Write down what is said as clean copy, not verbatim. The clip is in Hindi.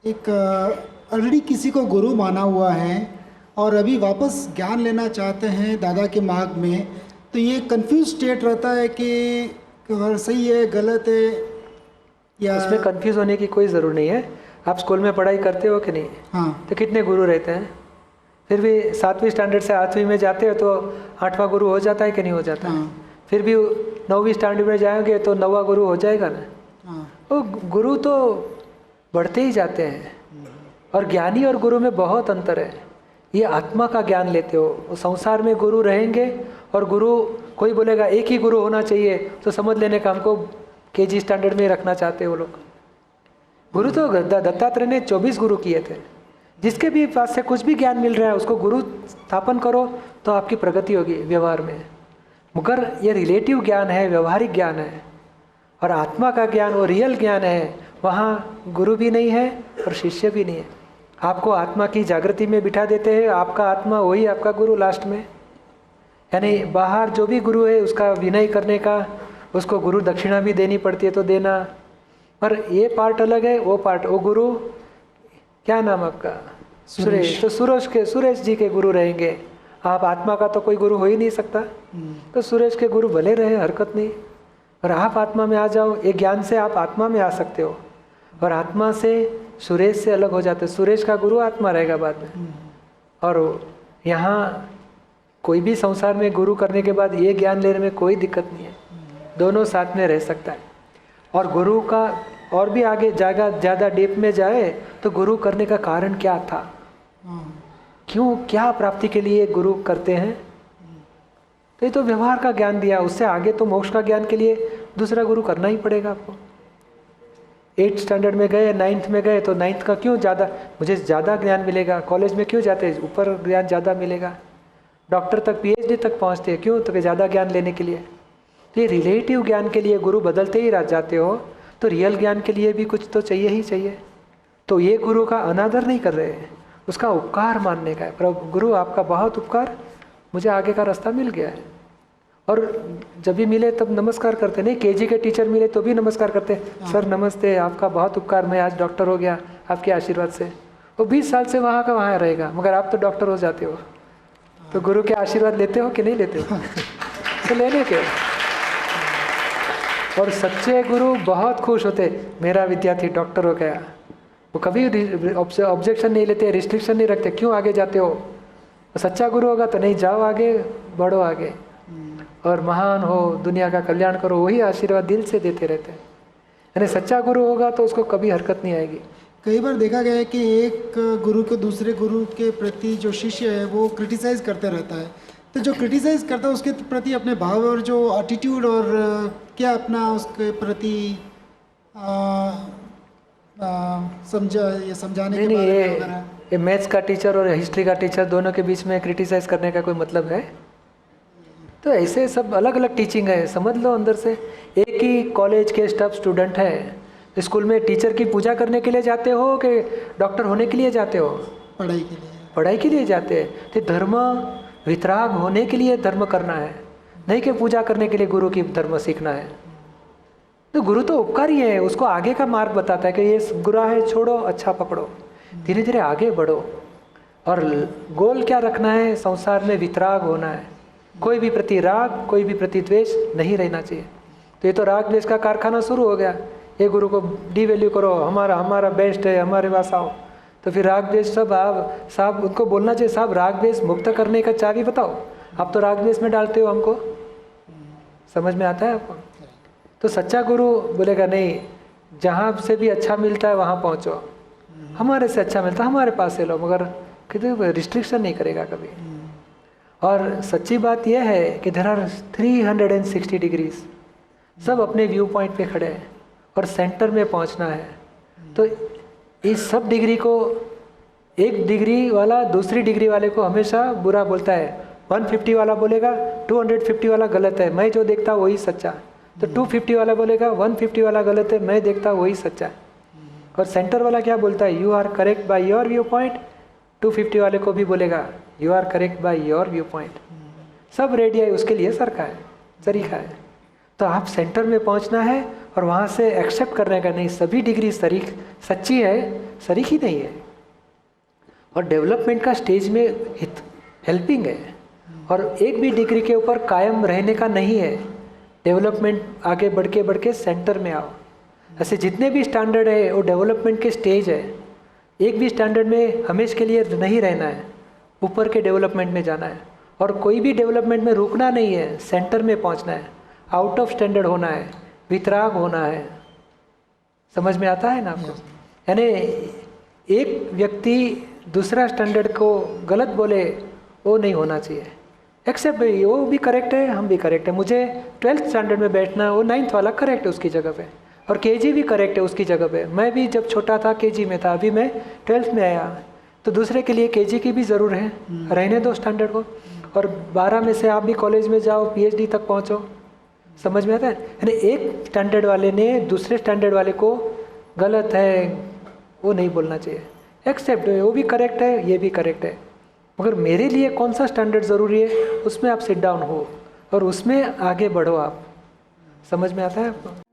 एक ऑलरेडी किसी को गुरु माना हुआ है और अभी वापस ज्ञान लेना चाहते हैं दादा के मार्ग में, तो ये कंफ्यूज स्टेट रहता है कि सही है गलत है या। उसमें कंफ्यूज होने की कोई ज़रूरत नहीं है। आप स्कूल में पढ़ाई करते हो कि नहीं? हाँ। तो कितने गुरु रहते हैं? फिर भी 7वीं स्टैंडर्ड से 8वीं में जाते हो तो 8वां गुरु हो जाता है कि नहीं हो जाता है? हाँ। फिर भी 9वीं स्टैंडर्ड में जाएंगे तो 9वां गुरु हो जाएगा ना। हाँ। वो गुरु तो बढ़ते ही जाते हैं। और ज्ञानी और गुरु में बहुत अंतर है। ये आत्मा का ज्ञान लेते हो। संसार में गुरु रहेंगे और गुरु कोई बोलेगा एक ही गुरु होना चाहिए तो समझ लेने का हमको KG स्टैंडर्ड में रखना चाहते हैं वो लोग। गुरु तो दत्तात्रेय ने 24 गुरु किए थे। जिसके भी पास से कुछ भी ज्ञान मिल रहा है उसको गुरु स्थापन करो तो आपकी प्रगति होगी व्यवहार में। मगर ये रिलेटिव ज्ञान है, व्यवहारिक ज्ञान है। और आत्मा का ज्ञान वो रियल ज्ञान है, वहाँ गुरु भी नहीं है और शिष्य भी नहीं है। आपको आत्मा की जागृति में बिठा देते हैं, आपका आत्मा वही आपका गुरु लास्ट में। यानी बाहर जो भी गुरु है उसका विनय करने का, उसको गुरु दक्षिणा भी देनी पड़ती है तो देना। पर ये पार्ट अलग है, वो पार्ट, वो गुरु क्या नाम आपका? सुरेश। तो सुरेश जी के गुरु रहेंगे। आप आत्मा का तो कोई गुरु हो ही नहीं सकता, तो सुरेश के गुरु भले रहे, हरकत नहीं। और आप आत्मा में आ जाओ, ये ज्ञान से आप आत्मा में आ सकते हो और आत्मा से सुरेश से अलग हो जाते। सुरेश का गुरु आत्मा रहेगा बाद में। और यहाँ कोई भी संसार में गुरु करने के बाद ये ज्ञान लेने में कोई दिक्कत नहीं है, दोनों साथ में रह सकता है। और गुरु का और भी आगे ज़्यादा डीप में जाए तो गुरु करने का कारण क्या था, क्यों, क्या प्राप्ति के लिए गुरु करते हैं, तो ये तो व्यवहार का ज्ञान दिया। उससे आगे तो मोक्ष का ज्ञान के लिए दूसरा गुरु करना ही पड़ेगा आपको। 8th स्टैंडर्ड में गए, 9th में गए तो 9th का क्यों ज़्यादा, मुझे ज़्यादा ज्ञान मिलेगा। कॉलेज में क्यों जाते हैं, ऊपर ज्ञान ज़्यादा मिलेगा। डॉक्टर तक PhD तक पहुँचते हैं क्यों, तो ज़्यादा ज्ञान लेने के लिए। तो ये रिलेटिव ज्ञान के लिए गुरु बदलते ही रह जाते हो, तो रियल ज्ञान के लिए भी कुछ तो चाहिए ही चाहिए। तो ये गुरु का अनादर नहीं कर रहे हैं, उसका उपकार मानने का है। प्रभु गुरु आपका बहुत उपकार, मुझे आगे का रास्ता मिल गया है। और जब भी मिले तब नमस्कार करते, नहीं KG के टीचर मिले तो भी नमस्कार करते, सर नमस्ते, आपका बहुत उपकार, मैं आज डॉक्टर हो गया आपके आशीर्वाद से। वो 20 साल से वहाँ का वहाँ रहेगा, मगर आप तो डॉक्टर हो जाते हो। तो गुरु के आशीर्वाद लेते हो कि नहीं लेते हो? तो लेने के। और सच्चे गुरु बहुत खुश होते, मेरा विद्यार्थी डॉक्टर हो गया। वो कभी ऑब्जेक्शन नहीं लेते, रिस्ट्रिक्शन नहीं रखते, क्यों आगे जाते हो। सच्चा गुरु होगा तो नहीं, जाओ आगे, बढ़ो आगे और महान हो, दुनिया का कल्याण करो, वही आशीर्वाद दिल से देते रहते हैं। यानी सच्चा गुरु होगा तो उसको कभी हरकत नहीं आएगी। कई बार देखा गया है कि एक गुरु को दूसरे गुरु के प्रति जो शिष्य है वो क्रिटिसाइज करते रहता है, तो जो क्रिटिसाइज करता है उसके प्रति अपने भाव और जो एटीट्यूड और क्या अपना उसके प्रति समझाने के बारे में अगर है। ये मैथ्स का टीचर और हिस्ट्री का टीचर दोनों के बीच में क्रिटिसाइज करने का कोई मतलब है? तो ऐसे सब अलग अलग टीचिंग है, समझ लो अंदर से। एक ही कॉलेज के स्टाफ स्टूडेंट है, स्कूल में टीचर की पूजा करने के लिए जाते हो कि डॉक्टर होने के लिए जाते हो? पढ़ाई के लिए। पढ़ाई के लिए जाते हैं। तो धर्म वितराग होने के लिए धर्म करना है, नहीं कि पूजा करने के लिए गुरु की धर्म सीखना है। तो गुरु तो उपकारी है, उसको आगे का मार्ग बताता है कि ये बुरा है, छोड़ो, अच्छा पकड़ो, धीरे धीरे आगे बढ़ो। और गोल क्या रखना है, संसार में वितराग होना है। कोई भी प्रति राग, कोई भी प्रति द्वेष नहीं रहना चाहिए। तो ये तो राग द्वेष का कारखाना शुरू हो गया। ये गुरु को डिवैल्यू करो, हमारा बेस्ट है, हमारे पास आओ। तो फिर राग द्वेष सब आप साहब उनको बोलना चाहिए, साहब राग द्वेष मुक्त करने का चाबी बताओ, आप तो राग द्वेष में डालते हो हमको। समझ में आता है आपको? तो सच्चा गुरु बोलेगा नहीं, जहाँ से भी अच्छा मिलता है वहाँ पहुँचो, हमारे से अच्छा मिलता है हमारे पास से लो, मगर किसी रिस्ट्रिक्शन नहीं करेगा कभी। और सच्ची बात यह है कि देयर आर 360 डिग्रीज, सब अपने व्यू पॉइंट पे खड़े हैं और सेंटर में पहुंचना है। तो इस सब डिग्री को, एक डिग्री वाला दूसरी डिग्री वाले को हमेशा बुरा बोलता है। 150 वाला बोलेगा 250 वाला गलत है, मैं जो देखता वही सच्चा। तो 250 वाला बोलेगा 150 वाला गलत है, मैं देखता वही सच्चा। और सेंटर वाला क्या बोलता है, you are correct by your viewpoint. 250 वाले को भी बोलेगा you are correct by your viewpoint. सब रेडी है, उसके लिए सरका है, तरीका है। तो आप सेंटर में पहुंचना है और वहाँ से एक्सेप्ट करने का नहीं, सभी डिग्री सच्ची है, शरीक ही नहीं है। और डेवलपमेंट का स्टेज में हेल्पिंग है, और एक भी डिग्री के ऊपर कायम रहने का नहीं है। डेवलपमेंट आगे बढ़ के सेंटर में आओ। ऐसे जितने भी स्टैंडर्ड है वो डेवलपमेंट के स्टेज है। एक भी स्टैंडर्ड में हमेशा के लिए नहीं रहना है, ऊपर के डेवलपमेंट में जाना है। और कोई भी डेवलपमेंट में रुकना नहीं है, सेंटर में पहुंचना है, आउट ऑफ स्टैंडर्ड होना है, वितराग होना है। समझ में आता है ना आपको? यानी एक व्यक्ति दूसरा स्टैंडर्ड को गलत बोले वो नहीं होना चाहिए। एक्सेप्ट भाई वो भी करेक्ट है, हम भी करेक्ट है। मुझे 12th स्टैंडर्ड में बैठना है, वो 9th वाला करेक्ट है उसकी जगह पे, और केजी भी करेक्ट है उसकी जगह पे। मैं भी जब छोटा था केजी में था, अभी मैं 12th में आया, तो दूसरे के लिए केजी की भी ज़रूर है। रहने दो स्टैंडर्ड को। और 12 में से आप भी कॉलेज में जाओ, पीएचडी तक पहुँचो। समझ में आता है? यानी एक स्टैंडर्ड वाले ने दूसरे स्टैंडर्ड वाले को गलत है वो नहीं बोलना चाहिए। एक्सेप्ट वो भी करेक्ट है, ये भी करेक्ट है, मगर मेरे लिए कौन सा स्टैंडर्ड ज़रूरी है, उसमें आप सिट डाउन हो और उसमें आगे बढ़ो आप। समझ में आता है आपको?